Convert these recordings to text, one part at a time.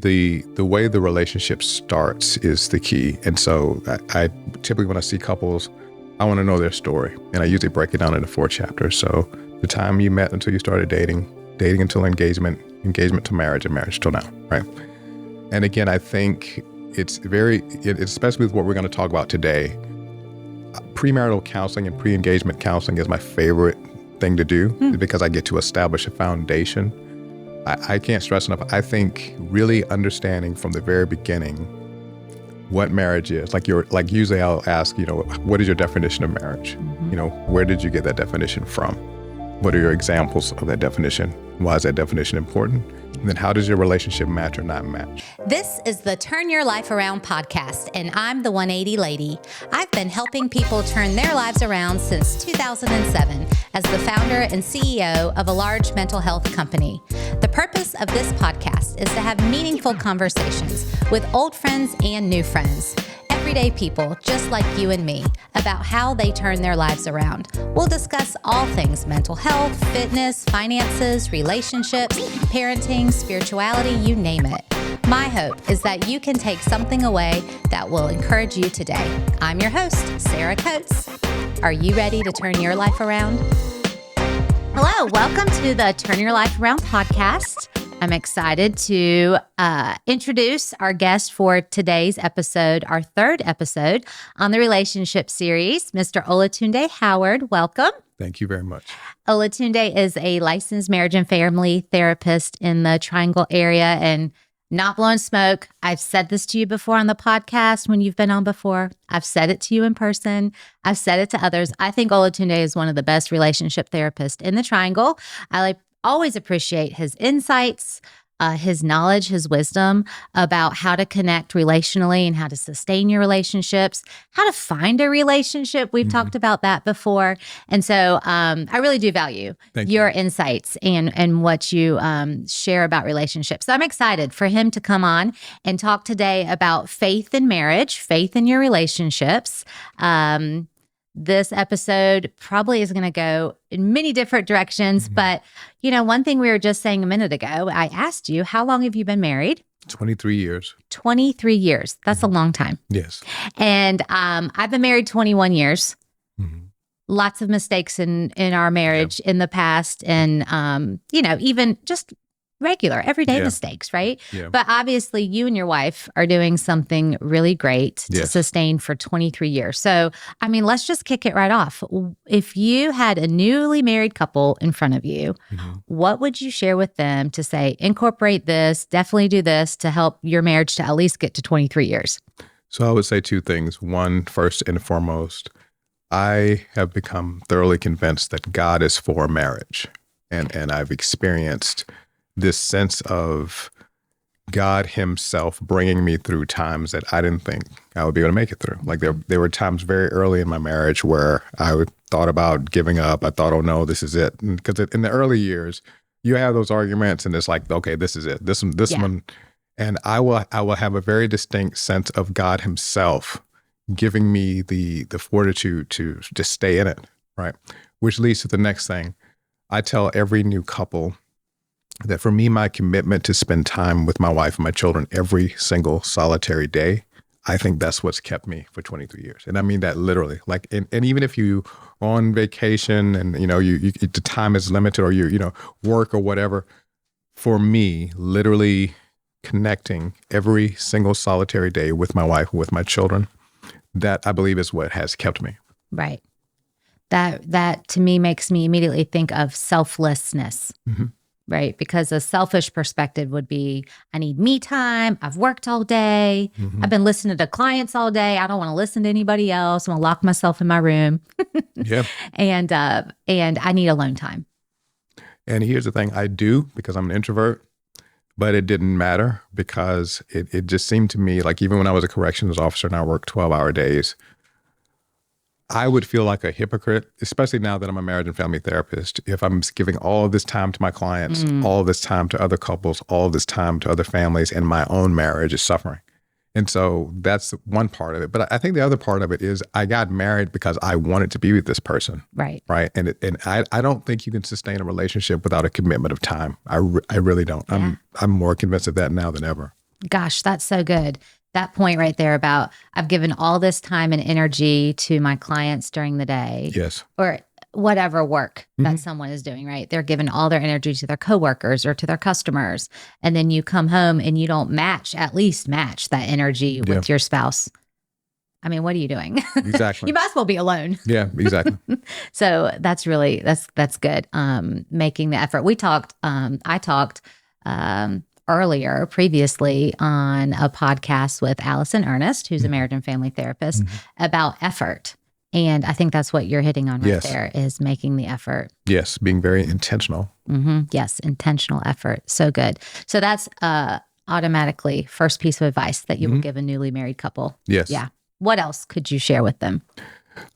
The way the relationship starts is the key. And so I typically, when I see couples, I want to know their story. And I usually break it down into 4 chapters. So the time you met until you started dating until engagement to marriage, and marriage till now, right? And again, I think it's especially with what we're going to talk about today, premarital counseling and pre-engagement counseling is my favorite thing to do because I get to establish a foundation. I can't stress enough. I think really understanding from the very beginning what marriage is. Like usually I'll ask, what is your definition of marriage? Where did you get that definition from? What are your examples of that definition? Why is that definition important? And then how does your relationship match or not match? This is the Turn Your Life Around podcast, and I'm the 180 Lady. I've been helping people turn their lives around since 2007 as the founder and CEO of a large mental health company. The purpose of this podcast is to have meaningful conversations with old friends and new friends, everyday people just like you and me, about how they turn their lives around. We'll discuss all things mental health, fitness, finances, relationships, parenting, spirituality, you name it. My hope is that you can take something away that will encourage you today. I'm your host, Sarah Coates. Are you ready to turn your life around? Hello, welcome to the Turn Your Life Around podcast. I'm excited to introduce our guest for today's episode, our 3rd episode on the relationship series, Mr. Olatunde Howard. Welcome. Thank you very much. Olatunde is a licensed marriage and family therapist in the Triangle area, and not blowing smoke. I've said this to you before on the podcast when you've been on before. I've said it to you in person. I've said it to others. I think Olatunde is one of the best relationship therapists in the Triangle. I always appreciate his insights, his knowledge, his wisdom about how to connect relationally and how to sustain your relationships, how to find a relationship. We've talked about that before. And so I really do value your insights and what you share about relationships. So I'm excited for him to come on and talk today about faith in marriage, faith in your relationships. This episode probably is going to go in many different directions, but one thing we were just saying a minute ago, I asked you, how long have you been married? 23 years. 23 years. That's a long time. Yes. And I've been married 21 years. Lots of mistakes in our marriage in the past, and even just regular, everyday mistakes, right? Yeah. But obviously you and your wife are doing something really great to sustain for 23 years. So, let's just kick it right off. If you had a newly married couple in front of you, what would you share with them to say, incorporate this, definitely do this to help your marriage to at least get to 23 years? So I would say 2 things. One, first and foremost, I have become thoroughly convinced that God is for marriage. And I've experienced this sense of God himself bringing me through times that I didn't think I would be able to make it through. Like there were times very early in my marriage where I thought about giving up. I thought, oh no, this is it. Because in the early years, you have those arguments and it's like, okay, this is it. This one. And I will have a very distinct sense of God himself giving me the fortitude to just stay in it, right? Which leads to the next thing. I tell every new couple that for me, my commitment to spend time with my wife and my children every single solitary day, I think that's what's kept me for 23 years. And I mean that literally. Like, and even if you are on vacation and, the time is limited or you work or whatever, for me, literally connecting every single solitary day with my wife, with my children, that I believe is what has kept me. Right. That to me makes me immediately think of selflessness. Right? Because a selfish perspective would be, I need me time. I've worked all day. I've been listening to clients all day. I don't want to listen to anybody else. I'm going to lock myself in my room. And I need alone time. And here's the thing. I do, because I'm an introvert, but it didn't matter because it just seemed to me like even when I was a corrections officer and I worked 12-hour days, I would feel like a hypocrite, especially now that I'm a marriage and family therapist, if I'm giving all of this time to my clients, all of this time to other couples, all of this time to other families, and my own marriage is suffering. And so that's one part of it. But I think the other part of it is I got married because I wanted to be with this person. Right. Right. And I don't think you can sustain a relationship without a commitment of time. I really don't. Yeah. I'm more convinced of that now than ever. Gosh, that's so good. That point right there about I've given all this time and energy to my clients during the day. Yes. Or whatever work that someone is doing, right? They're giving all their energy to their coworkers or to their customers. And then you come home and you don't at least match that energy with your spouse. I mean, what are you doing? Exactly. You might as well be alone. Yeah, exactly. So that's really, that's good. Making the effort. I talked previously on a podcast with Allison Ernest, who's a marriage and family therapist, about effort. And I think that's what you're hitting on right there is making the effort. Yes, being very intentional. Yes, intentional effort. So good. So that's automatically first piece of advice that you will give a newly married couple. Yes. Yeah. What else could you share with them?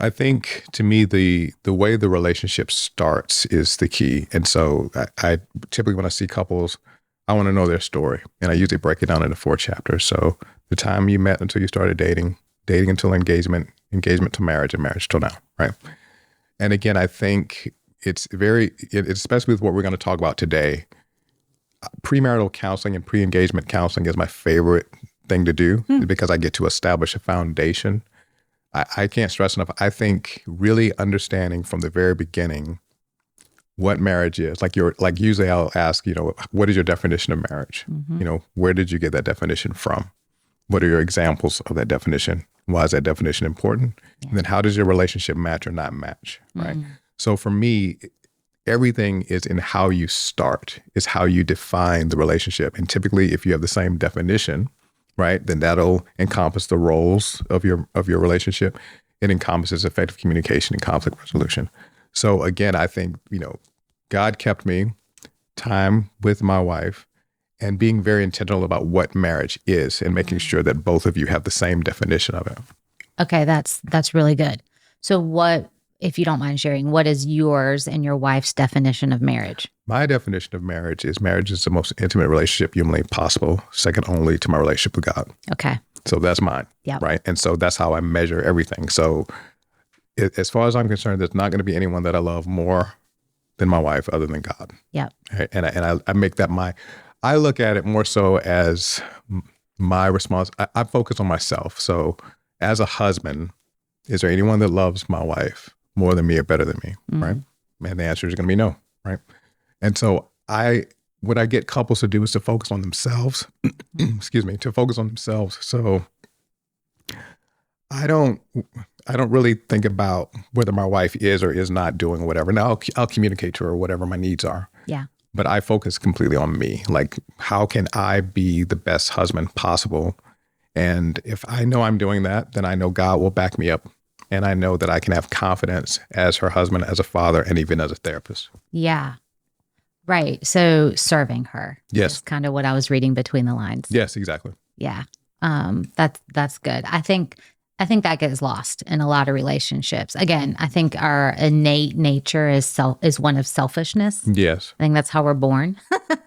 I think to me, the way the relationship starts is the key. And so I typically, when I see couples, I want to know their story. And I usually break it down into 4 chapters. So the time you met until you started dating until engagement to marriage, and marriage till now, right? And again, I think it's especially with what we're going to talk about today, premarital counseling and pre-engagement counseling is my favorite thing to do because I get to establish a foundation. I can't stress enough. I think really understanding from the very beginning what marriage is. Like usually I'll ask, what is your definition of marriage? Where did you get that definition from? What are your examples of that definition? Why is that definition important? Yeah. And then how does your relationship match or not match, right? So for me, everything is in how you start, is how you define the relationship. And typically, if you have the same definition, right, then that'll encompass the roles of your relationship. It encompasses effective communication and conflict resolution. So again, I think, God kept me time with my wife and being very intentional about what marriage is and making sure that both of you have the same definition of it. Okay, that's really good. So what, if you don't mind sharing, what is yours and your wife's definition of marriage? My definition of marriage is the most intimate relationship humanly possible, second only to my relationship with God. Okay. So that's mine, right? And so that's how I measure everything. So as far as I'm concerned, there's not going to be anyone that I love more than my wife other than God. Yeah. Right? And I make that I look at it more so as my response. I focus on myself. So as a husband, is there anyone that loves my wife more than me or better than me, right? And the answer is going to be no, right? And so what I get couples to do is to focus on themselves, to focus on themselves. So I don't really think about whether my wife is or is not doing whatever. Now I'll communicate to her whatever my needs are. Yeah. But I focus completely on me. Like, how can I be the best husband possible? And if I know I'm doing that, then I know God will back me up. And I know that I can have confidence as her husband, as a father, and even as a therapist. Yeah. Right. So serving her. Yes. Is kind of what I was reading between the lines. Yes, exactly. Yeah. That's good. I think that gets lost in a lot of relationships. Again, I think our innate nature is one of selfishness. Yes. I think that's how we're born.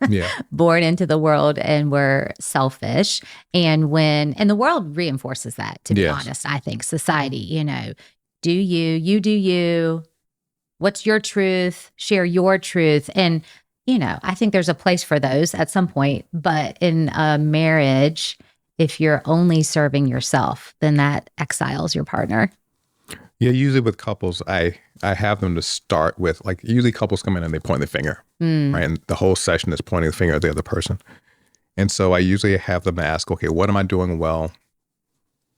Yeah. Born into the world, and we're selfish. And the world reinforces that, to be honest. I think society, do you do you, what's your truth, share your truth. And, I think there's a place for those at some point, but in a marriage, if you're only serving yourself, then that exiles your partner. Yeah, usually with couples, I have them to start with, like, usually couples come in and they point the finger, right? And the whole session is pointing the finger at the other person. And so I usually have them ask, okay, what am I doing well?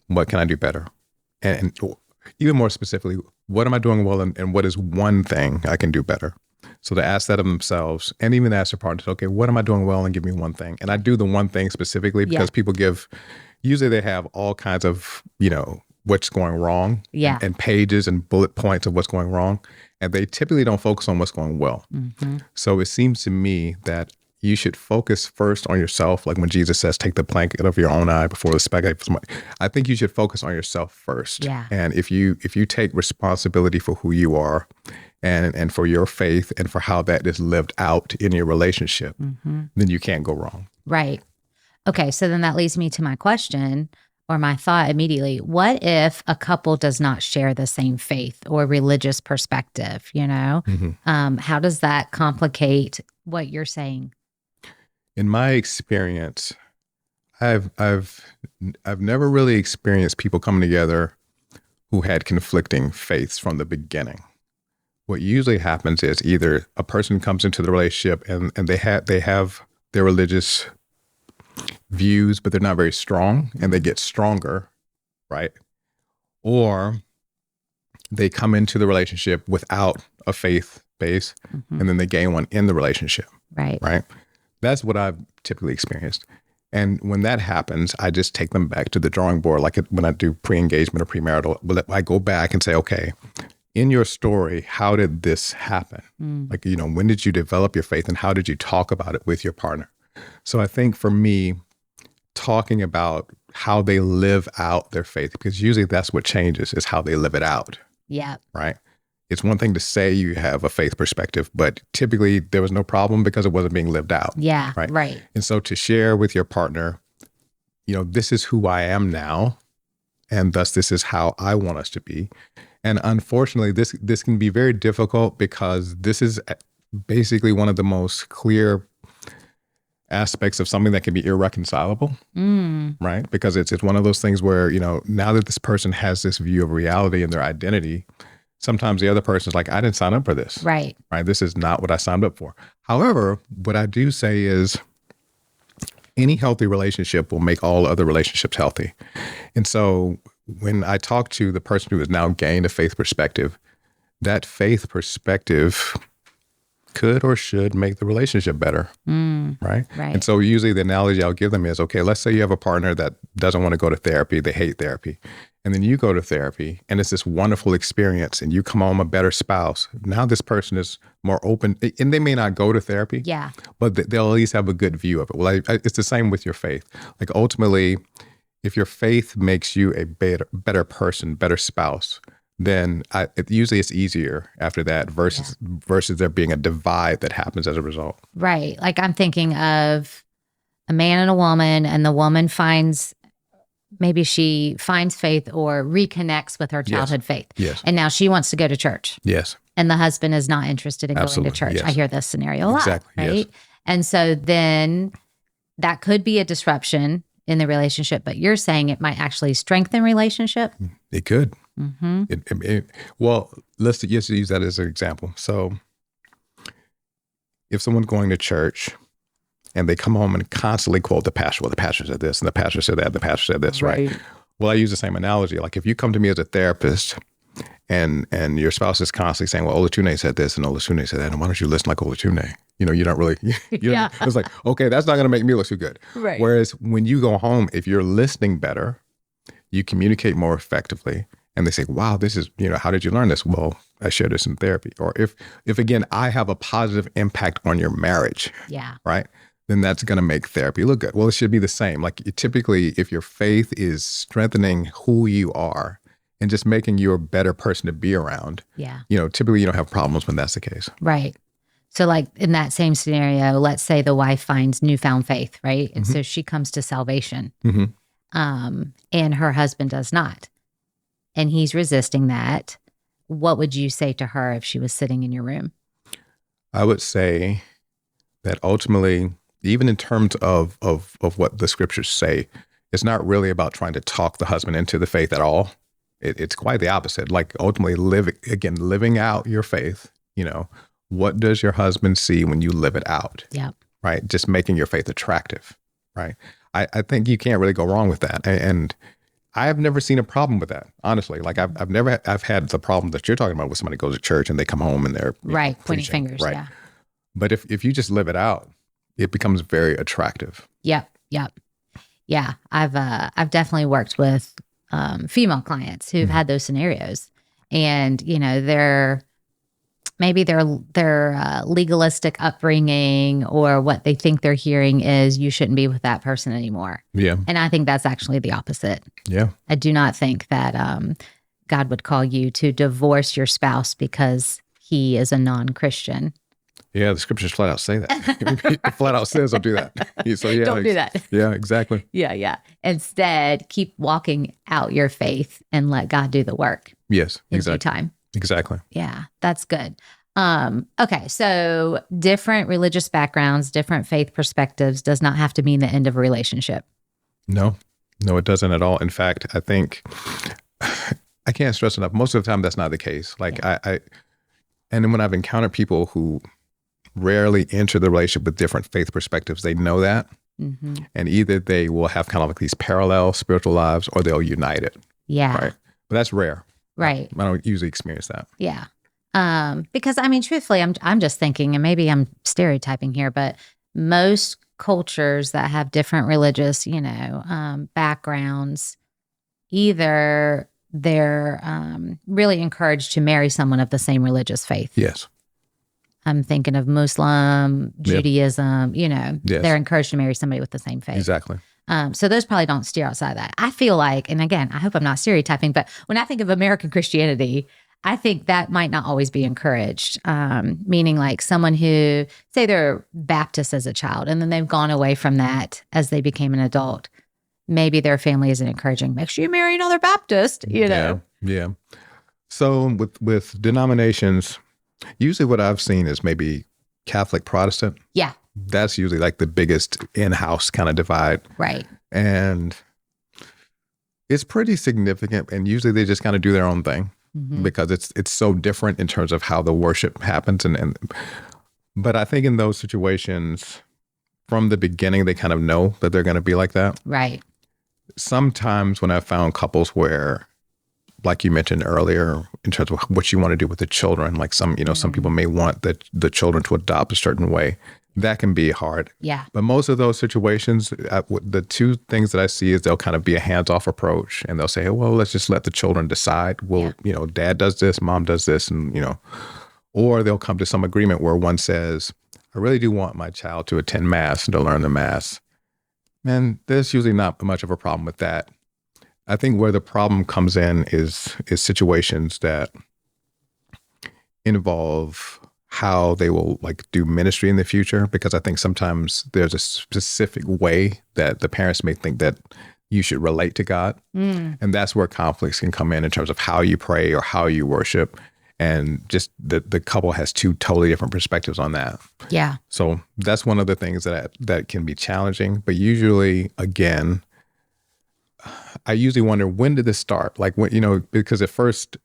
What can I do better? And even more specifically, what am I doing well, and what is one thing I can do better? So to ask that of themselves, and even ask their partners, okay, what am I doing well, and give me one thing. And I do the one thing specifically because people usually they have all kinds of, what's going wrong, and pages and bullet points of what's going wrong. And they typically don't focus on what's going well. So it seems to me that you should focus first on yourself. Like when Jesus says, take the plank out of your own eye before the speck. I think you should focus on yourself first. Yeah. And if you take responsibility for who you are, and for your faith, and for how that is lived out in your relationship, then you can't go wrong. Right. Okay. So then that leads me to my question, or my thought immediately. What if a couple does not share the same faith or religious perspective? How does that complicate what you're saying? In my experience, I've never really experienced people coming together who had conflicting faiths from the beginning. What usually happens is either a person comes into the relationship and they have their religious views, but they're not very strong, and they get stronger, right? Or they come into the relationship without a faith base, and then they gain one in the relationship, Right. right? That's what I've typically experienced. And when that happens, I just take them back to the drawing board. Like when I do pre-engagement or premarital, I go back and say, okay, in your story, how did this happen? Like, when did you develop your faith and how did you talk about it with your partner? So I think for me, talking about how they live out their faith, because usually that's what changes, is how they live it out, Yeah. right? It's one thing to say you have a faith perspective, but typically there was no problem because it wasn't being lived out. Yeah. Right. Right. And so to share with your partner, this is who I am now, and thus this is how I want us to be. And unfortunately, this can be very difficult because this is basically one of the most clear aspects of something that can be irreconcilable, right? Because it's one of those things where, now that this person has this view of reality and their identity, sometimes the other person's like, I didn't sign up for this. Right. Right. This is not what I signed up for. However, what I do say is any healthy relationship will make all other relationships healthy. And so when I talk to the person who has now gained a faith perspective, that faith perspective could or should make the relationship better. Right. Right. And so usually the analogy I'll give them is, okay, let's say you have a partner that doesn't want to go to therapy. They hate therapy. And then you go to therapy and it's this wonderful experience and you come home a better spouse. Now this person is more open, and they may not go to therapy, Yeah. but they'll at least have a good view of it. Well, it's the same with your faith. Like ultimately, if your faith makes you a better person, better spouse, then usually it's easier after that versus there being a divide that happens as a result. Right. Like I'm thinking of a man and a woman, and the woman maybe she finds faith or reconnects with her childhood faith. Yes. And now she wants to go to church. Yes. And the husband is not interested in Absolutely. going to church. Yes. I hear this scenario a lot. Exactly. Right. Yes. And so then that could be a disruption in the relationship, but you're saying it might actually strengthen relationship. It could. Mm-hmm. Well, let's just use that as an example. So if someone's going to church and they come home and constantly quote the pastor, well, the pastor said this and the pastor said that, and the pastor said this, right? Well, I use the same analogy. Like if you come to me as a therapist and your spouse is constantly saying, well, Olatunde said this and Olatunde said that, and why don't you listen like Olatunde? You don't really, Yeah. It's like, okay, that's not going to make me look too good. Right. Whereas when you go home, if you're listening better, you communicate more effectively. And they say, wow, this is, how did you learn this? Well, I shared this in therapy. Or if again, I have a positive impact on your marriage, Yeah. right? Then that's going to make therapy look good. Well, it should be the same. Like typically, if your faith is strengthening who you are and just making you a better person to be around, Yeah. Typically you don't have problems when that's the case. Right. So like in that same scenario, let's say the wife finds newfound faith, right? And so she comes to salvation, and her husband does not. And he's resisting that. What would you say to her if she was sitting in your room? I would say that ultimately, even in terms of what the scriptures say, it's not really about trying to talk the husband into the faith at all. It's quite the opposite. Like ultimately living out your faith, what does your husband see when you live it out? Yeah. Right. Just making your faith attractive. Right. I think you can't really go wrong with that. And I have never seen a problem with that, honestly. Like I've had the problem that you're talking about, where somebody goes to church and they come home and they're Right. Pointing preaching, fingers. right? Yeah. But if you just live it out, it becomes very attractive. Yep. Yeah. I've definitely worked with female clients who've had those scenarios, and their legalistic upbringing or what they think they're hearing is you shouldn't be with that person anymore. Yeah. And I think that's actually the opposite. Yeah. I do not think that God would call you to divorce your spouse because he is a non-Christian. Yeah, the scriptures flat out say that. It flat out says don't do that. So yeah, Don't do that. Yeah, exactly. Yeah. Instead, keep walking out your faith and let God do the work Yes, in exactly. due time. Exactly. Yeah, that's good. Okay, so different religious backgrounds, different faith perspectives does not have to mean the end of a relationship. No, no, it doesn't at all. In fact, I think I can't stress enough. Most of the time, that's not the case. Like and then when I've encountered people who rarely enter the relationship with different faith perspectives, they know that. Mm-hmm. And either they will have kind of like these parallel spiritual lives or they'll unite it. Yeah. Right. But that's rare. Right. I don't usually experience that. Yeah. Because I mean, truthfully, I'm just thinking, and maybe I'm stereotyping here, but most cultures that have different religious, backgrounds, either they're really encouraged to marry someone of the same religious faith. Yes. I'm thinking of Muslim, Judaism, Yes. They're encouraged to marry somebody with the same faith. Exactly. So those probably don't steer outside of that. I feel like, and again, I hope I'm not stereotyping, but when I think of American Christianity, I think that might not always be encouraged. Meaning like someone who, say they're Baptist as a child, and then they've gone away from that as they became an adult. Maybe their family isn't encouraging, make sure you marry another Baptist, Yeah. So with denominations, usually what I've seen is maybe Catholic Protestant. Yeah. That's usually like the biggest in-house kind of divide. Right. And it's pretty significant. And usually they just kind of do their own thing because it's so different in terms of how the worship happens. But I think in those situations, from the beginning, they kind of know that they're going to be like that. Right. Sometimes when I've found couples where, like you mentioned earlier, in terms of what you want to do with the children, like some people may want the children to adopt a certain way. That can be hard. Yeah. But most of those situations, the two things that I see is they'll kind of be a hands-off approach, and they'll say, "Hey, well, let's just let the children decide. Well, dad does this, mom does this," and or they'll come to some agreement where one says, "I really do want my child to attend mass and to learn the mass." And there's usually not much of a problem with that. I think where the problem comes in is situations that involve how they will like do ministry in the future, because I think sometimes there's a specific way that the parents may think that you should relate to God. And that's where conflicts can come in terms of how you pray or how you worship. And just the couple has two totally different perspectives on that. Yeah. So that's one of the things that can be challenging. But usually, again, I usually wonder, when did this start? Like, when, because at first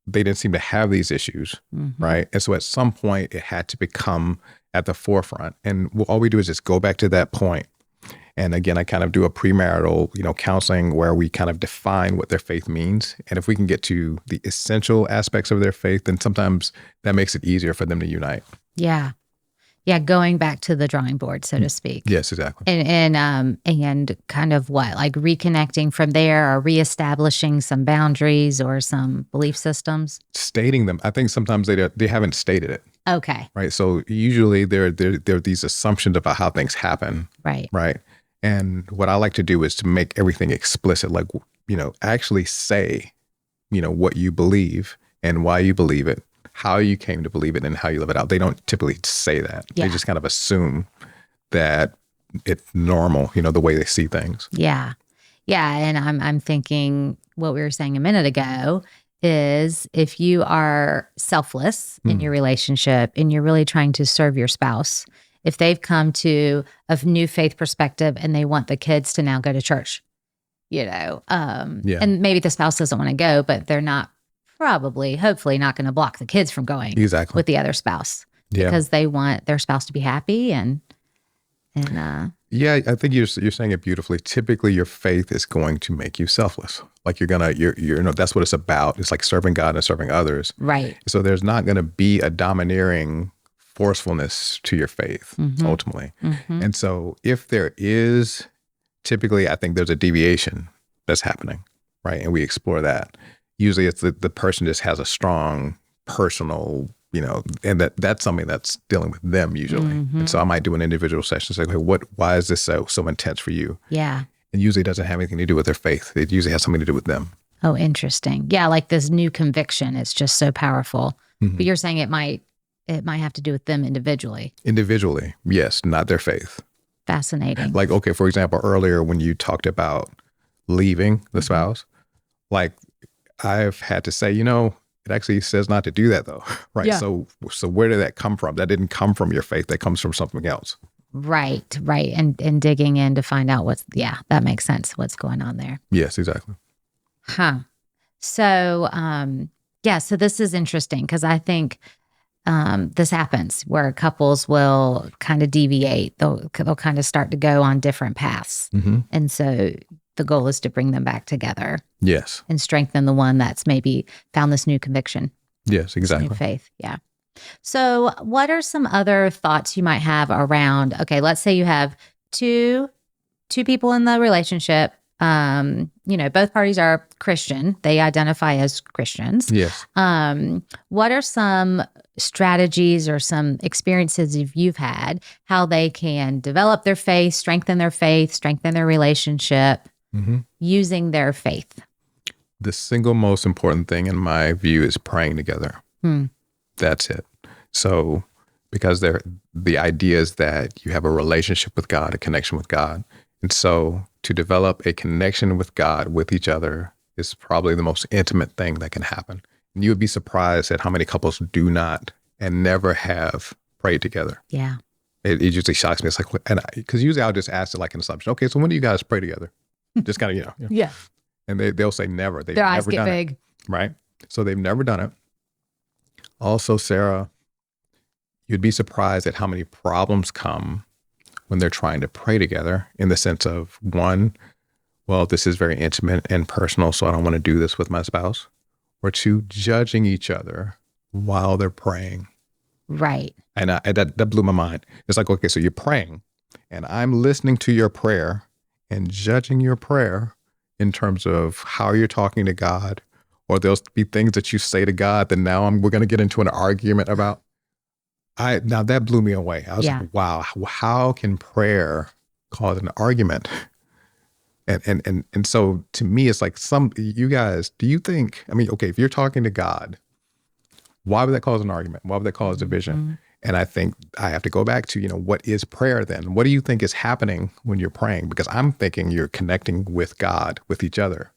they didn't seem to have these issues, right? And so at some point it had to become at the forefront. And all we do is just go back to that point. And again, I kind of do a premarital, counseling where we kind of define what their faith means. And if we can get to the essential aspects of their faith, then sometimes that makes it easier for them to unite. Yeah. Yeah. Going back to the drawing board, so to speak. Yes, exactly. And kind of what, like reconnecting from there, or reestablishing some boundaries or some belief systems? Stating them. I think sometimes they haven't stated it. Okay. Right. So usually there are these assumptions about how things happen. Right. Right. And what I like to do is to make everything explicit, like, actually say, what you believe and why you believe it, how you came to believe it, and how you live it out. They don't typically say that. Yeah. They just kind of assume that it's normal, the way they see things. Yeah. Yeah. And I'm thinking what we were saying a minute ago is, if you are selfless in your relationship and you're really trying to serve your spouse, if they've come to a new faith perspective and they want the kids to now go to church, and maybe the spouse doesn't want to go, but they're not hopefully not going to block the kids from going with the other spouse, because they want their spouse to be happy and yeah, I think you're saying it beautifully. Typically, your faith is going to make you selfless. Like you're that's what it's about. It's like serving God and serving others. Right. So there's not going to be a domineering forcefulness to your faith ultimately. And so if there is, typically I think there's a deviation that's happening, right? And we explore that. Usually it's the person just has a strong personal, and that's something that's dealing with them usually. And so I might do an individual session, say, okay, why is this so intense for you? Yeah. And usually it doesn't have anything to do with their faith. It usually has something to do with them. Oh, interesting. Yeah, like this new conviction is just so powerful. But you're saying it might have to do with them individually. Individually, yes, not their faith. Fascinating. Like, okay, for example, earlier when you talked about leaving the spouse, like I've had to say, it actually says not to do that though, right? Yeah. So where did that come from? That didn't come from your faith. That comes from something else. Right. And digging in to find out that makes sense. What's going on there. Yes, exactly. Huh. So, so this is interesting because I think this happens where couples will kind of deviate. They'll kind of start to go on different paths. Mm-hmm. And so the goal is to bring them back together. Yes. And strengthen the one that's maybe found this new conviction. Yes, exactly. New faith. Yeah. So what are some other thoughts you might have around, okay, let's say you have two people in the relationship. Both parties are Christian. They identify as Christians. Yes. What are some strategies or some experiences you've had, how they can develop their faith, strengthen their relationship using their faith? The single most important thing in my view is praying together. That's it. So because the idea is that you have a relationship with God, a connection with God. And so to develop a connection with God, with each other, is probably the most intimate thing that can happen. And you would be surprised at how many couples do not and never have prayed together. Yeah. It usually shocks me. It's like, because usually I'll just ask it like an assumption. Okay, so when do you guys pray together? Just kind of, Yeah. And they'll say never. They've Their never eyes get done big. it. Right? So they've never done it. Also, Sarah, you'd be surprised at how many problems come when they're trying to pray together, in the sense of, one, well, this is very intimate and personal, so I don't want to do this with my spouse. Or two, judging each other while they're praying. Right. And that blew my mind. It's like, okay, so you're praying and I'm listening to your prayer and judging your prayer in terms of how you're talking to God, or there'll be things that you say to God that now we're going to get into an argument about. Now that blew me away. I was like, wow, how can prayer cause an argument? And so to me, it's like, you guys, do you think, okay, if you're talking to God, why would that cause an argument? Why would that cause division? And I think I have to go back to, what is prayer then? What do you think is happening when you're praying? Because I'm thinking you're connecting with God, with each other.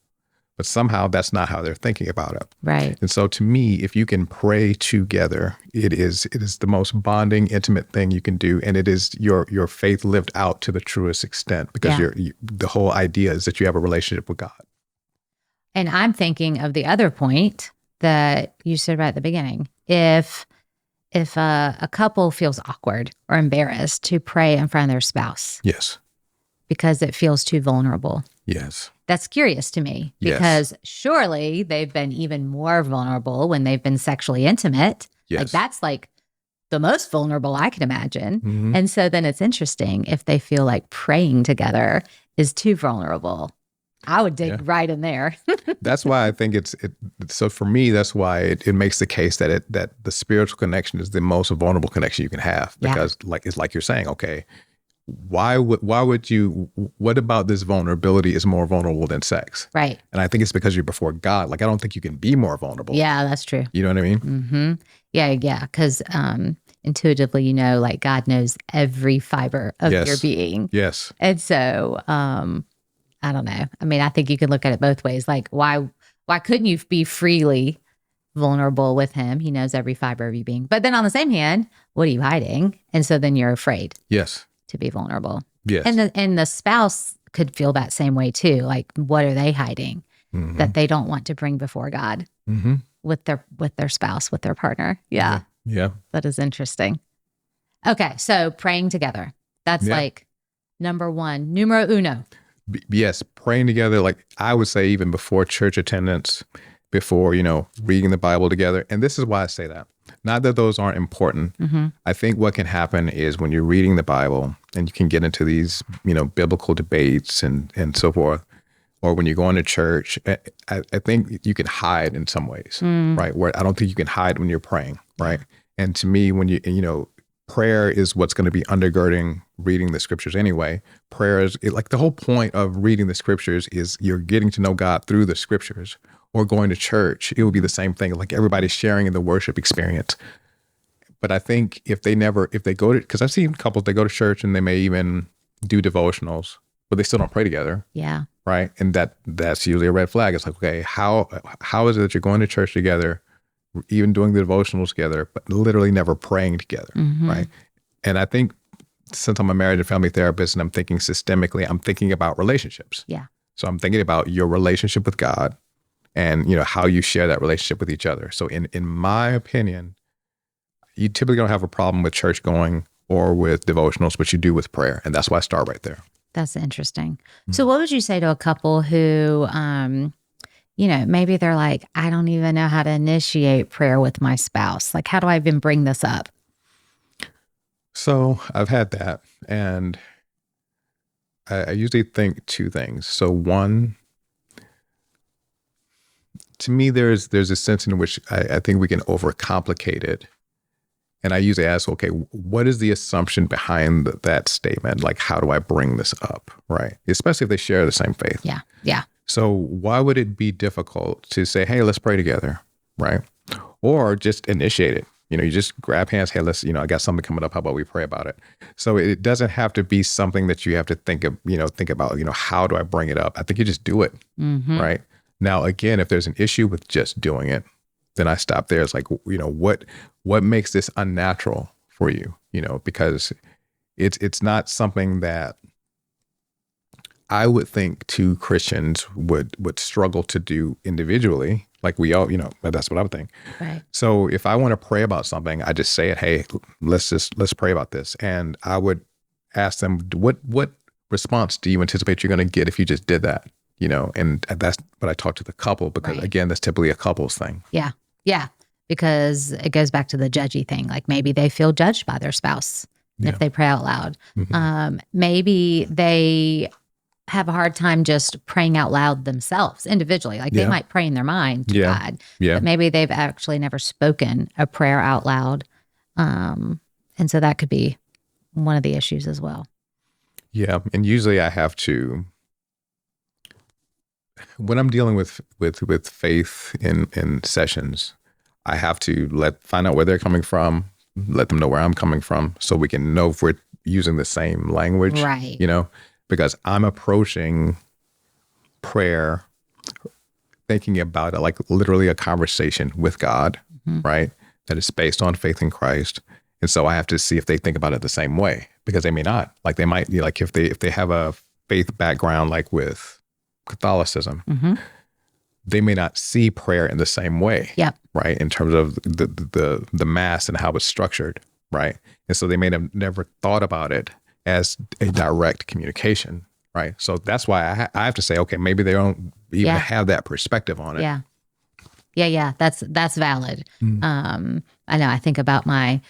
But somehow that's not how they're thinking about it. Right. And so to me, if you can pray together, it is the most bonding, intimate thing you can do. And it is your faith lived out to the truest extent, because the whole idea is that you have a relationship with God. And I'm thinking of the other point that you said right at the beginning. If a couple feels awkward or embarrassed to pray in front of their spouse. Yes. Because it feels too vulnerable. Yes. That's curious to me, because surely they've been even more vulnerable when they've been sexually intimate. Yes. Like that's like the most vulnerable I can imagine. And so then it's interesting if they feel like praying together is too vulnerable. I would dig right in there. That's why I think so for me, that's why it makes the case that the spiritual connection is the most vulnerable connection you can have, because it's like you're saying, okay, why would you, what about this vulnerability is more vulnerable than sex? Right. And I think it's because you're before God. Like, I don't think you can be more vulnerable. Yeah, that's true. You know what I mean? Mm-hmm. Yeah. Because intuitively, like God knows every fiber of your being. Yes. And so, I don't know. I think you could look at it both ways. Like, why couldn't you be freely vulnerable with him? He knows every fiber of your being. But then on the same hand, what are you hiding? And so then you're afraid. Yes. To be vulnerable. Yes. And the spouse could feel that same way too. Like, what are they hiding that they don't want to bring before God with their spouse, with their partner? Yeah. That is interesting. Okay. So praying together. That's like number one, numero uno. Yes. Praying together. Like, I would say even before church attendance, before, reading the Bible together. And this is why I say that. Not that those aren't important. I think what can happen is when you're reading the Bible and you can get into these, biblical debates and so forth, or when you're going to church, I think you can hide in some ways, right? Where I don't think you can hide when you're praying, right? And to me, when prayer is what's going to be undergirding reading the scriptures anyway. Prayer is like the whole point of reading the scriptures is you're getting to know God through the scriptures. Or going to church, it would be the same thing. Like, everybody's sharing in the worship experience. But I think if they go to, because I've seen couples, they go to church and they may even do devotionals, but they still don't pray together. Yeah. Right. And that's usually a red flag. It's like, okay, how is it that you're going to church together, even doing the devotionals together, but literally never praying together? Right. And I think since I'm a marriage and family therapist and I'm thinking systemically, I'm thinking about relationships. Yeah. So I'm thinking about your relationship with God and, how you share that relationship with each other. So in my opinion, you typically don't have a problem with church going or with devotionals, but you do with prayer. And that's why I start right there. That's interesting. So what would you say to a couple who, maybe they're like, I don't even know how to initiate prayer with my spouse. Like, how do I even bring this up? So I've had that. And I usually think two things. So one, to me, there's a sense in which I think we can overcomplicate it. And I usually ask, okay, what is the assumption behind that statement? Like, how do I bring this up, right? Especially if they share the same faith. Yeah, yeah. So why would it be difficult to say, hey, let's pray together, right? Or just initiate it. You just grab hands, hey, let's, I got something coming up. How about we pray about it? So it doesn't have to be something that you have to think about, how do I bring it up? I think you just do it, right? Now, again, if there's an issue with just doing it, then I stop there. It's like, what makes this unnatural for you? Because it's not something that I would think two Christians would struggle to do individually. Like we all, that's what I would think. Right. So if I want to pray about something, I just say it, hey, let's pray about this. And I would ask them, what response do you anticipate you're going to get if you just did that? And that's what I talk to the couple, because again, that's typically a couple's thing. Yeah. Yeah. Because it goes back to the judgy thing. Like maybe they feel judged by their spouse if they pray out loud. Maybe they have a hard time just praying out loud themselves individually. Like they might pray in their mind to God, but maybe they've actually never spoken a prayer out loud. And so that could be one of the issues as well. Yeah. And usually I have to, when I'm dealing with faith in sessions, I have to find out where they're coming from, let them know where I'm coming from, so we can know if we're using the same language, right? Because I'm approaching prayer, thinking about it like literally a conversation with God, right? That is based on faith in Christ, and so I have to see if they think about it the same way, because they may not. Like they might, like if they have a faith background, like with Catholicism, they may not see prayer in the same way, right? In terms of the mass and how it's structured, right? And so they may have never thought about it as a direct communication, right? So that's why I have to say, okay, maybe they don't even have that perspective on it. Yeah. That's valid. I know. I think about my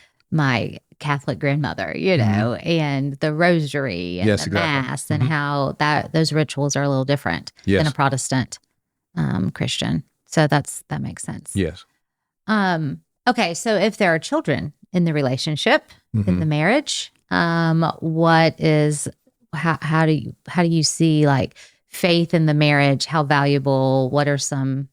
Catholic grandmother, and the rosary and the mass, and how those rituals are a little different than a Protestant Christian. So that makes sense. Yes. Okay. So if there are children in the relationship, in the marriage, how do you see like faith in the marriage? How valuable? What are some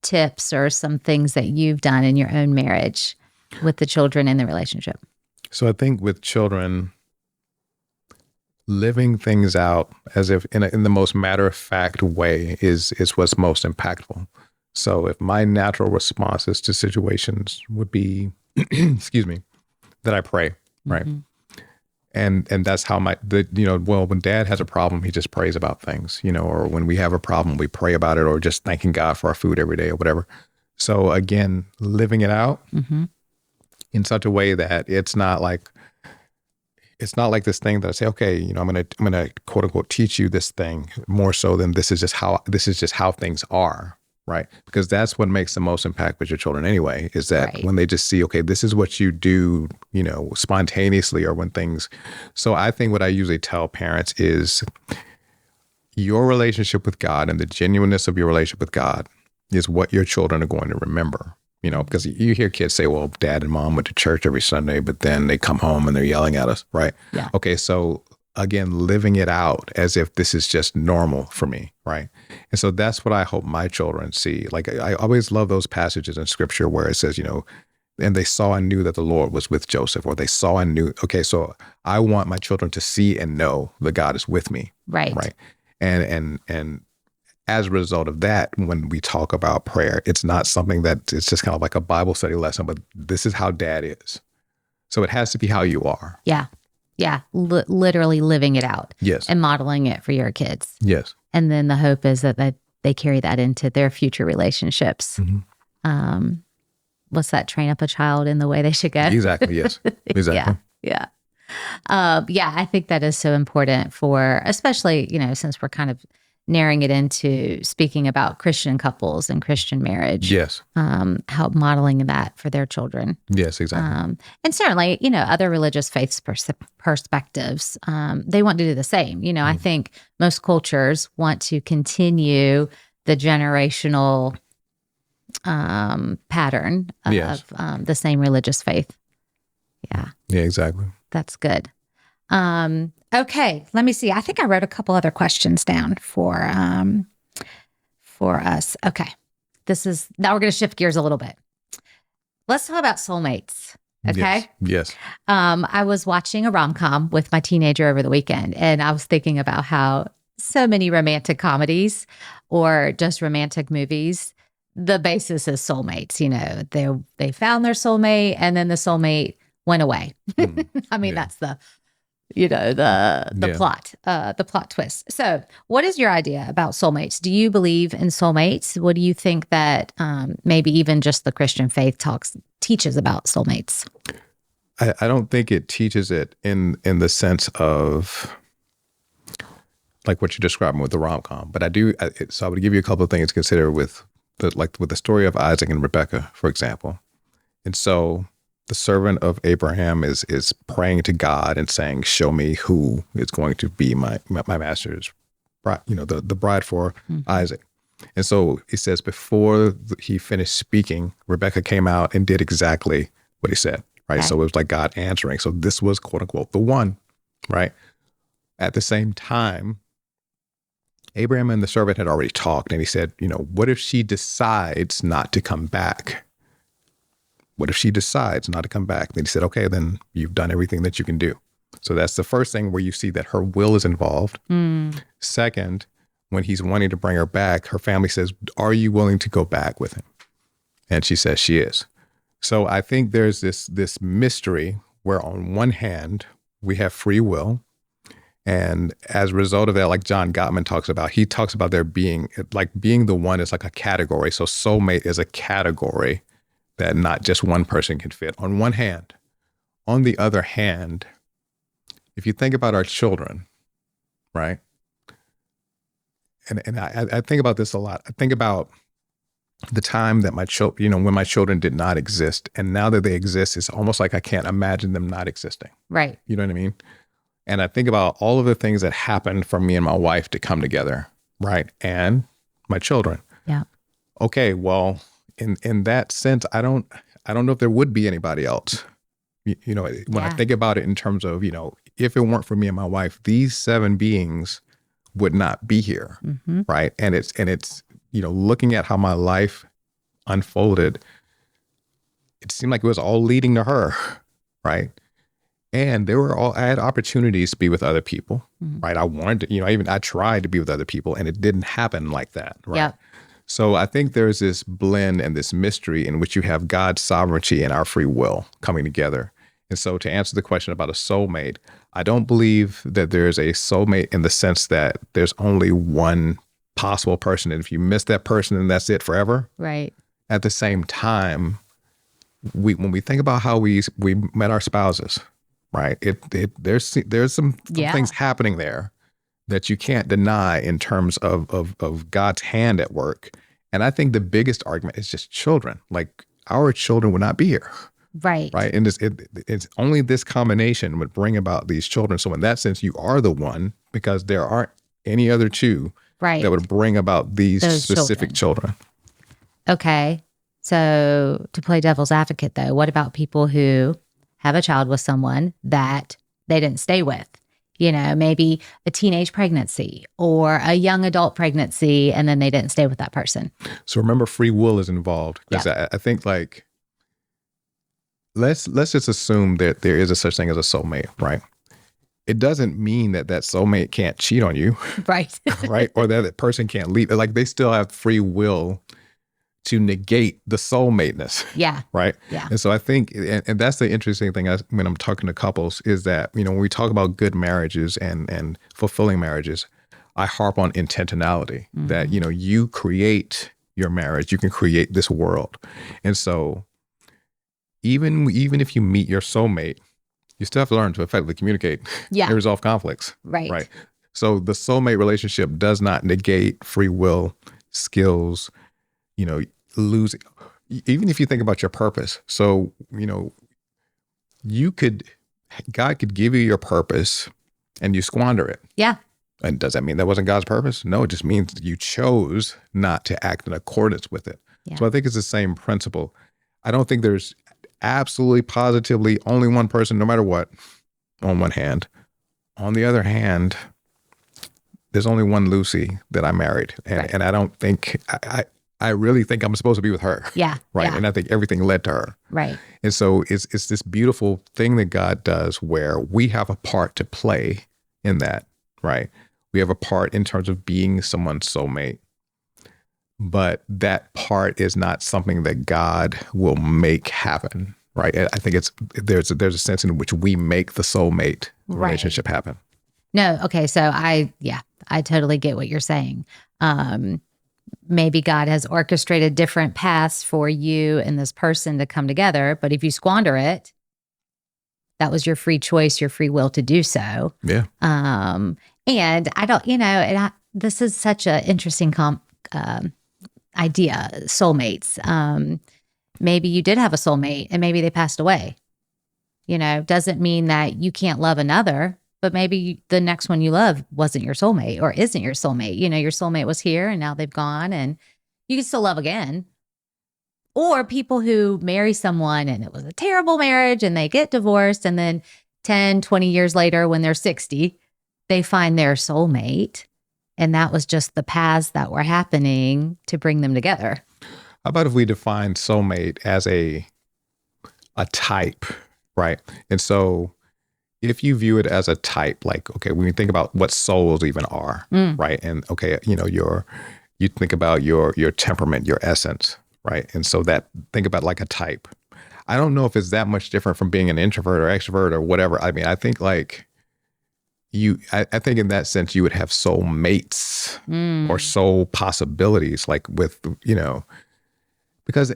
tips or some things that you've done in your own marriage with the children in the relationship? So I think with children, living things out as if in the most matter-of-fact way is what's most impactful. So if my natural responses to situations would be, excuse me, that I pray, right? And that's how when Dad has a problem, he just prays about things, or when we have a problem, we pray about it, or just thanking God for our food every day or whatever. So again, living it out in such a way that it's not like this thing that I say, okay, I'm gonna quote unquote teach you this thing more so than this is just how things are, right? Because that's what makes the most impact with your children anyway, is that when they just see, okay, this is what you do, spontaneously, or when things. So I think what I usually tell parents is your relationship with God and the genuineness of your relationship with God is what your children are going to remember. Because you hear kids say, well, Dad and Mom went to church every Sunday, but then they come home and they're yelling at us, right? Yeah. Okay, so again, living it out as if this is just normal for me, right? And so that's what I hope my children see. Like I always love those passages in Scripture where it says, and they saw and knew that the Lord was with Joseph, or they saw and knew. Okay, so I want my children to see and know that God is with me, right? And as a result of that, when we talk about prayer, it's not something that it's just kind of like a Bible study lesson, but this is how Dad is. So it has to be how you are. Yeah. Yeah. Literally living it out. Yes. And modeling it for your kids. Yes. And then the hope is that they carry that into their future relationships. Mm-hmm. What's that? Train up a child in the way they should go. Exactly. Yes. Exactly. Yeah. I think that is so important for, especially, since we're kind of narrowing it into speaking about Christian couples and Christian marriage. Yes. Help modeling that for their children. Yes, exactly. And certainly, other religious faiths perspectives, they want to do the same. I think most cultures want to continue the generational pattern of the same religious faith. Yeah. Yeah, exactly. That's good. Okay, let me see. I think I wrote a couple other questions down for us. Okay. Now we're going to shift gears a little bit. Let's talk about soulmates. Okay. Yes. I was watching a rom-com with my teenager over the weekend, and I was thinking about how so many romantic comedies or just romantic movies, the basis is soulmates. They found their soulmate, and then the soulmate went away. I mean, that's the plot twist. So what is your idea about soulmates? Do you believe in soulmates? What do you think that maybe even just the Christian faith teaches about soulmates? I don't think it teaches it in the sense of like what you're describing with the rom-com, but I do. So I would give you a couple of things to consider with the story of Isaac and Rebecca, for example. And so the servant of Abraham is praying to God and saying, "Show me who is going to be my master's bride, the bride for Isaac." And so he says before he finished speaking, Rebecca came out and did exactly what he said, right? Okay. So it was like God answering. So this was quote unquote the one, right? At the same time, Abraham and the servant had already talked, and he said, what if she decides not to come back? What if she decides not to come back? Then he said, okay, then you've done everything that you can do. So that's the first thing where you see that her will is involved. Second, when he's wanting to bring her back, her family says, are you willing to go back with him? And she says she is. So I think there's this mystery where on one hand, we have free will. And as a result of that, like John Gottman talks about, he talks about there being the one is like a category. So soulmate is a category that not just one person can fit on one hand. On the other hand, if you think about our children, right? And I think about this a lot. I think about the time that my children, when my children did not exist, and now that they exist, it's almost like I can't imagine them not existing. Right. You know what I mean? And I think about all of the things that happened for me and my wife to come together, right? And my children. Yeah. Okay, well, in that sense, I don't know if there would be anybody else. When I think about it in terms of, if it weren't for me and my wife, these 7 beings would not be here, right? And it's looking at how my life unfolded, it seemed like it was all leading to her, right? And I had opportunities to be with other people, right? I wanted to, I tried to be with other people, and it didn't happen like that, right? Yep. So I think there's this blend and this mystery in which you have God's sovereignty and our free will coming together. And so to answer the question about a soulmate, I don't believe that there's a soulmate in the sense that there's only one possible person. And if you miss that person, then that's it forever. Right. At the same time, when we think about how we met our spouses, right? There's some things happening there that you can't deny in terms of God's hand at work. And I think the biggest argument is just children. Like our children would not be here. Right. Right. And it's only this combination would bring about these children. So in that sense, you are the one, because there aren't any other two that would bring about those specific children. Okay. So to play devil's advocate, though, what about people who have a child with someone that they didn't stay with? Maybe a teenage pregnancy or a young adult pregnancy, and then they didn't stay with that person. So remember, free will is involved. Because I think let's just assume that there is a such thing as a soulmate, right? It doesn't mean that soulmate can't cheat on you. Right. Right. Or that person can't leave. Like they still have free will to negate the soulmateness. Yeah. Right. Yeah. And so I think, and that's the interesting thing when I'm talking to couples is that, when we talk about good marriages and fulfilling marriages, I harp on intentionality that, you create your marriage, you can create this world. And so even if you meet your soulmate, you still have to learn to effectively communicate and resolve conflicts. Right. So the soulmate relationship does not negate free will, skills, losing. Even if you think about your purpose. So, God could give you your purpose and you squander it. Yeah. And does that mean that wasn't God's purpose? No, it just means you chose not to act in accordance with it. Yeah. So I think it's the same principle. I don't think there's absolutely positively only one person, no matter what, on one hand. On the other hand, there's only one Lucy that I married. And I don't think, I really think I'm supposed to be with her. Yeah. Right. Yeah. And I think everything led to her. Right. And so it's this beautiful thing that God does where we have a part to play in that. Right. We have a part in terms of being someone's soulmate. But that part is not something that God will make happen. Right. I think there's a sense in which we make the soulmate relationship happen. No. Okay. So I totally get what you're saying. Maybe God has orchestrated different paths for you and this person to come together. But if you squander it, that was your free choice, your free will to do so. Yeah. And I don't, this is such an interesting idea, soulmates. Maybe you did have a soulmate and maybe they passed away. Doesn't mean that you can't love another, but maybe the next one you love wasn't your soulmate or isn't your soulmate. Your soulmate was here and now they've gone and you can still love again. Or people who marry someone and it was a terrible marriage and they get divorced and then 10, 20 years later when they're 60, they find their soulmate. And that was just the paths that were happening to bring them together. How about if we define soulmate as a type, right? And so if you view it as a type, like, okay, when you think about what souls even are, right? And okay, you think about your temperament, your essence, right? And so think about like a type. I don't know if it's that much different from being an introvert or extrovert or whatever. I mean, I think like I think in that sense, you would have soul mates or soul possibilities, like with, because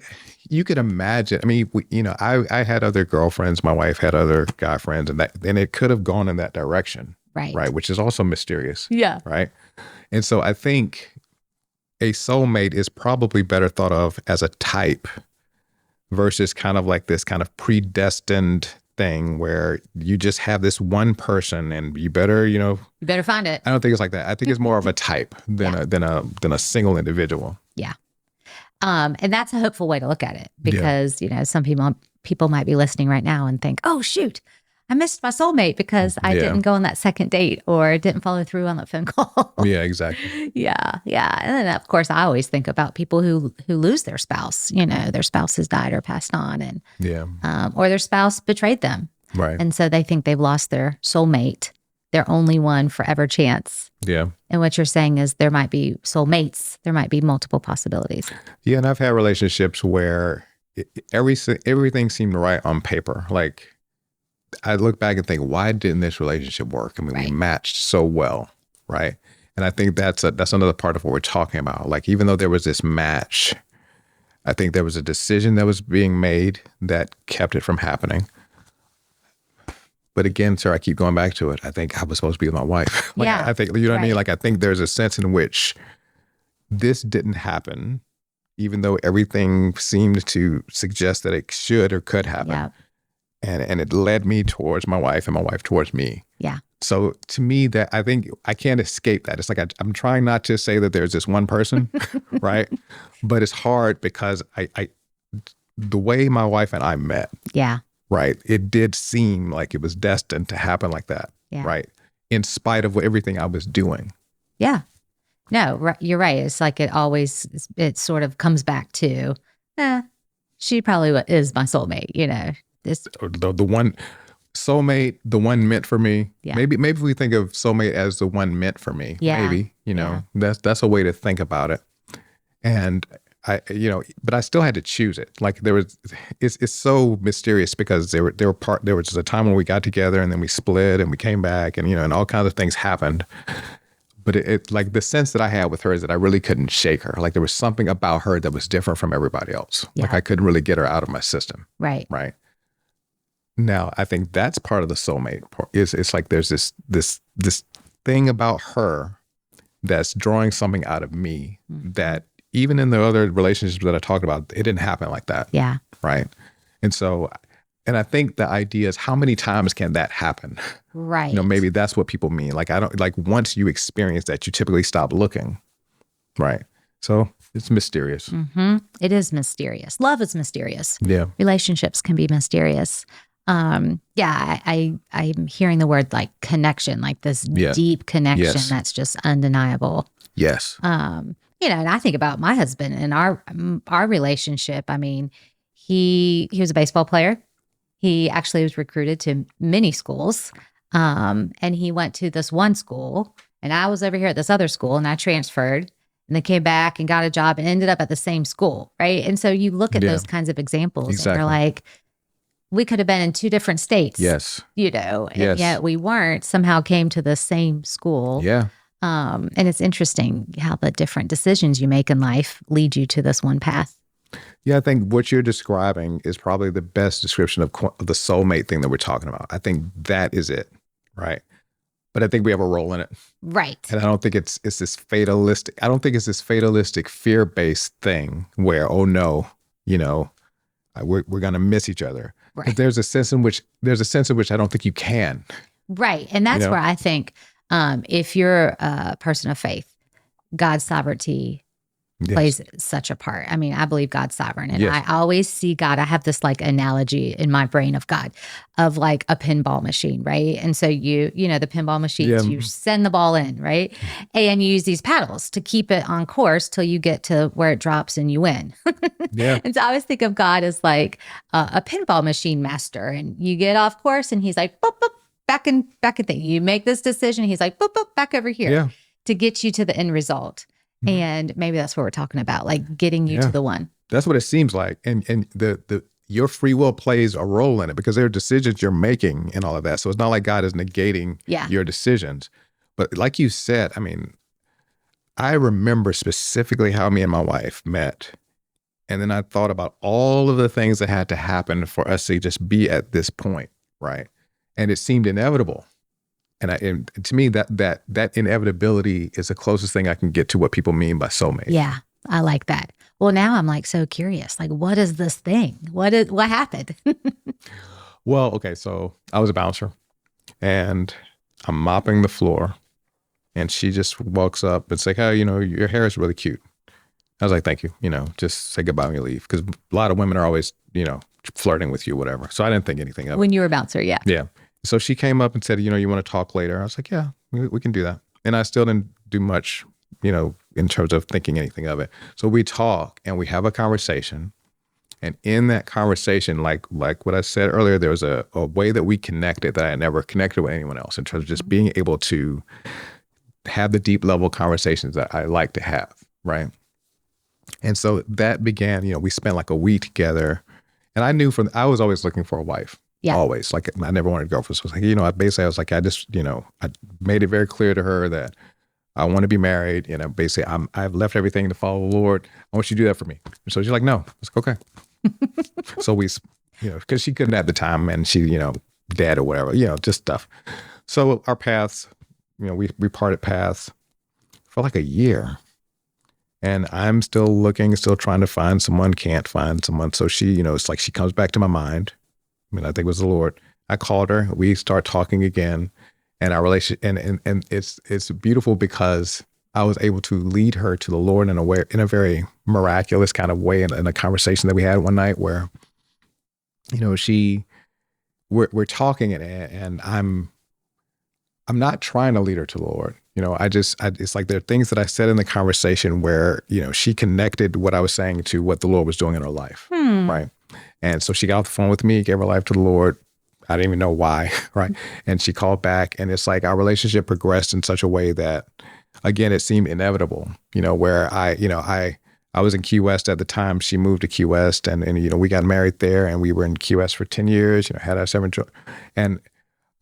you could imagine, I mean, I had other girlfriends, my wife had other guy friends, and it could have gone in that direction. Right. Which is also mysterious. Yeah. Right. And so I think a soulmate is probably better thought of as a type versus kind of like this kind of predestined thing where you just have this one person and you better, you better find it. I don't think it's like that. I think it's more of a type than a single individual. Yeah. And that's a hopeful way to look at it because, some people might be listening right now and think, oh, shoot, I missed my soulmate because I didn't go on that second date or didn't follow through on that phone call. Yeah, exactly. Yeah. And then, of course, I always think about people who lose their spouse, their spouse has died or passed on and or their spouse betrayed them. Right. And so they think they've lost their soulmate, their only one forever chance. Yeah. And what you're saying is there might be soulmates. There might be multiple possibilities. Yeah. And I've had relationships where everything seemed right on paper. Like I look back and think, why didn't this relationship work? I mean, we matched so well. Right. And I think that's another part of what we're talking about. Like, even though there was this match, I think there was a decision that was being made that kept it from happening. But again, sir, I keep going back to it. I think I was supposed to be with my wife. I think, you know what I mean? Like, I think there's a sense in which this didn't happen, even though everything seemed to suggest that it should or could happen. Yeah. And it led me towards my wife and my wife towards me. Yeah. So to me, that I think I can't escape that. It's like I'm trying not to say that there's this one person, right? But it's hard because the way my wife and I met. Yeah. Right. It did seem like it was destined to happen like that. Yeah. Right. In spite of everything I was doing. Yeah. No, you're right. It's like it sort of comes back to, she probably is my soulmate, The one soulmate, the one meant for me. Yeah. Maybe if we think of soulmate as the one meant for me. Yeah. Maybe, that's a way to think about it. And but I still had to choose it. Like it's so mysterious because there was a time when we got together and then we split and we came back and, and all kinds of things happened. But it like the sense that I had with her is that I really couldn't shake her. Like there was something about her that was different from everybody else. Yeah. Like I couldn't really get her out of my system. Right. Right. Now, I think that's part of the soulmate part. It's like there's this thing about her that's drawing something out of me that even in the other relationships that I talked about, it didn't happen like that. Yeah. Right. And I think the idea is how many times can that happen? Right. Maybe that's what people mean. Like, once you experience that, you typically stop looking. Right. So it's mysterious. Mm-hmm. It is mysterious. Love is mysterious. Yeah. Relationships can be mysterious. I'm hearing the word like connection, like this deep connection that's just undeniable. Yes. And I think about my husband and our relationship. I mean, he was a baseball player. He actually was recruited to many schools. And he went to this one school and I was over here at this other school and I transferred and then came back and got a job and ended up at the same school. Right. And so you look at those kinds of examples and you're like, we could have been in two different states. Yes. And yet we weren't, somehow came to the same school. Yeah. And it's interesting how the different decisions you make in life lead you to this one path. Yeah, I think what you're describing is probably the best description of the soulmate thing that we're talking about. I think that is it, right? But I think we have a role in it. Right. And I don't think it's this fatalistic, fear-based thing where, oh no, we're going to miss each other. Right. But there's a sense in which I don't think you can. Right. And that's where I think if you're a person of faith, God's sovereignty plays such a part. I mean, I believe God's sovereign. And I always see God. I have this like analogy in my brain of God of like a pinball machine, right? And so the pinball machines, you send the ball in, right? And you use these paddles to keep it on course till you get to where it drops and you win. And so I always think of God as like a pinball machine master, and you get off course and he's like, boop, boop, back in thing. You make this decision. He's like, boop, boop, back over here to get you to the end result. And maybe that's what we're talking about, like getting you to the one. That's what it seems like. And your free will plays a role in it because there are decisions you're making and all of that. So it's not like God is negating your decisions. But like you said, I mean, I remember specifically how me and my wife met. And then I thought about all of the things that had to happen for us to just be at this point, right? And it seemed inevitable. And to me, that inevitability is the closest thing I can get to what people mean by soulmate. Yeah, I like that. Well, now I'm like so curious. Like, what is this thing? What happened? Well, okay, so I was a bouncer, and I'm mopping the floor, and she just walks up and says, "Hey, your hair is really cute." I was like, "Thank you." Just say goodbye when you leave, because a lot of women are always, flirting with you, whatever. So I didn't think anything of it. When you were a bouncer, yeah. Yeah. So she came up and said, you want to talk later? I was like, yeah, we can do that. And I still didn't do much, in terms of thinking anything of it. So we talk and we have a conversation. And in that conversation, like what I said earlier, there was a way that we connected that I never connected with anyone else, in terms of just being able to have the deep level conversations that I like to have, right? And so that began, we spent like a week together. And I knew I was always looking for a wife. Yeah. Always. Like, I never wanted a girlfriend. So I was like, I was like, I made it very clear to her that I want to be married. Basically, I've left everything to follow the Lord. I want you to do that for me. And so she's like, no. I was like, okay. So we, because she couldn't at the time, and she, dead or whatever, just stuff. So our paths, we parted paths for like a year. And I'm still looking, still trying to find someone, can't find someone. So she, it's like she comes back to my mind. I think it was the Lord. I called her. We start talking again, and our relationship, and it's beautiful because I was able to lead her to the Lord in a very miraculous kind of way, in a conversation that we had one night where, we're talking, and I'm not trying to lead her to the Lord. It's like there are things that I said in the conversation where, she connected what I was saying to what the Lord was doing in her life, right? And so she got off the phone with me, gave her life to the Lord. I didn't even know why, right? And she called back, and it's like our relationship progressed in such a way that, again, it seemed inevitable, where I I was in Key West at the time. She moved to Key West, and we got married there, and we were in Key West for 10 years. Had our 7 children, and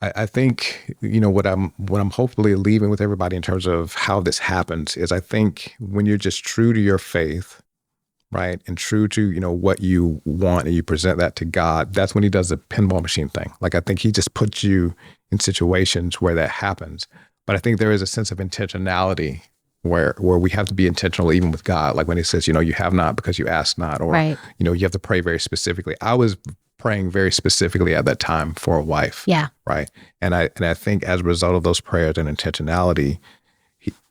I think what I'm hopefully leaving with everybody in terms of how this happens is I think when you're just true to your faith, right, and true to what you want, and you present that to God, that's when He does the pinball machine thing. Like I think He just puts you in situations where that happens. But I think there is a sense of intentionality where we have to be intentional even with God. Like when He says, you have not because you ask not, or right. You have to pray very specifically. I was praying very specifically at that time for a wife. Yeah. Right. And I think as a result of those prayers and intentionality,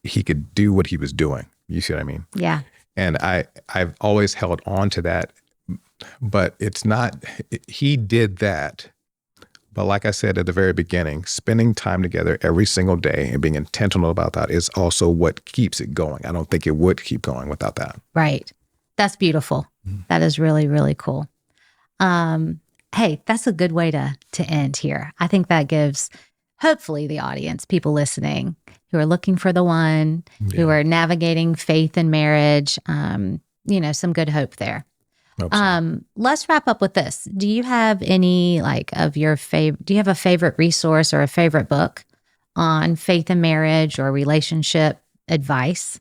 he could do what he was doing. You see what I mean? Yeah. And I've always held on to that, but it's not, he did that. But like I said at the very beginning, spending time together every single day and being intentional about that is also what keeps it going. I don't think it would keep going without that. Right. That's beautiful. That is really, really cool. Hey, that's a good way to end here. I think that gives, hopefully, the audience, people listening who are looking for the one, who are navigating faith and marriage, some good hope there. Let's wrap up with this. Do you have any do you have a favorite resource or a favorite book on faith and marriage or relationship advice?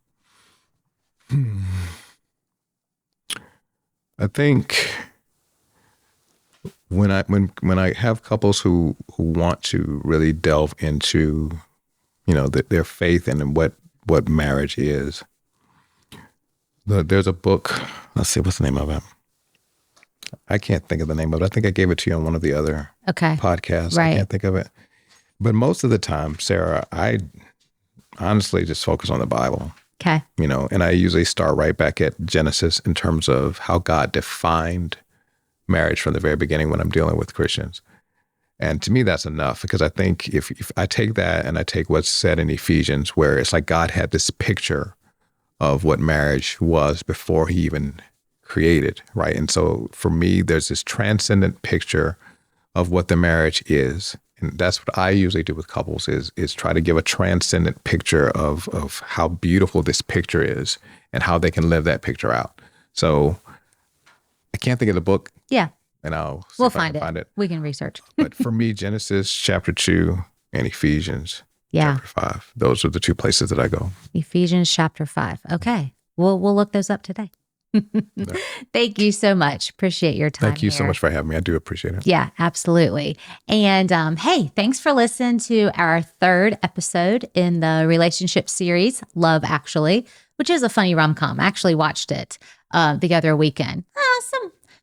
I think when I have couples who want to really delve into, their faith and what marriage is, there's a book. Let's see, what's the name of it? I can't think of the name of it. I think I gave it to you on one of the other podcasts. Right. I can't think of it. But most of the time, Sarah, I honestly just focus on the Bible. Okay. And I usually start right back at Genesis in terms of how God defined marriage from the very beginning when I'm dealing with Christians. And to me, that's enough, because I think if I take that and I take what's said in Ephesians, where it's like God had this picture of what marriage was before He even created, right? And so for me, there's this transcendent picture of what the marriage is. And that's what I usually do with couples is try to give a transcendent picture of how beautiful this picture is and how they can live that picture out. So I can't think of the book. Yeah. And we'll find it. We can research. But for me, Genesis chapter 2 and Ephesians chapter 5, those are the two places that I go. Ephesians chapter 5. Okay. We'll look those up today. Thank you so much. Appreciate your time. Thank you so much for having me. I do appreciate it. Yeah, absolutely. And hey, thanks for listening to our 3rd episode in the relationship series, Love Actually, which is a funny rom-com. I actually watched it the other weekend.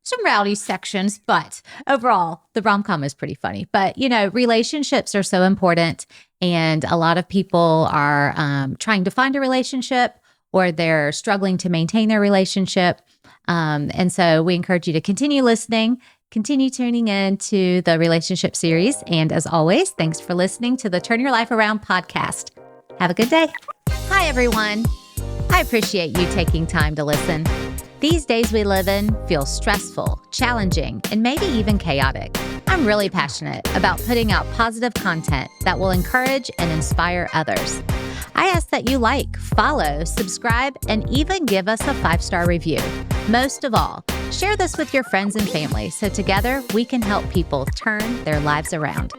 Some rowdy sections, but overall, the rom-com is pretty funny. But, relationships are so important, and a lot of people are trying to find a relationship, or they're struggling to maintain their relationship. And so we encourage you to continue listening, continue tuning in to the relationship series. And as always, thanks for listening to the Turn Your Life Around podcast. Have a good day. Hi, everyone. I appreciate you taking time to listen. These days we live in feel stressful, challenging, and maybe even chaotic. I'm really passionate about putting out positive content that will encourage and inspire others. I ask that you follow, subscribe, and even give us a 5-star review. Most of all, share this with your friends and family so together we can help people turn their lives around.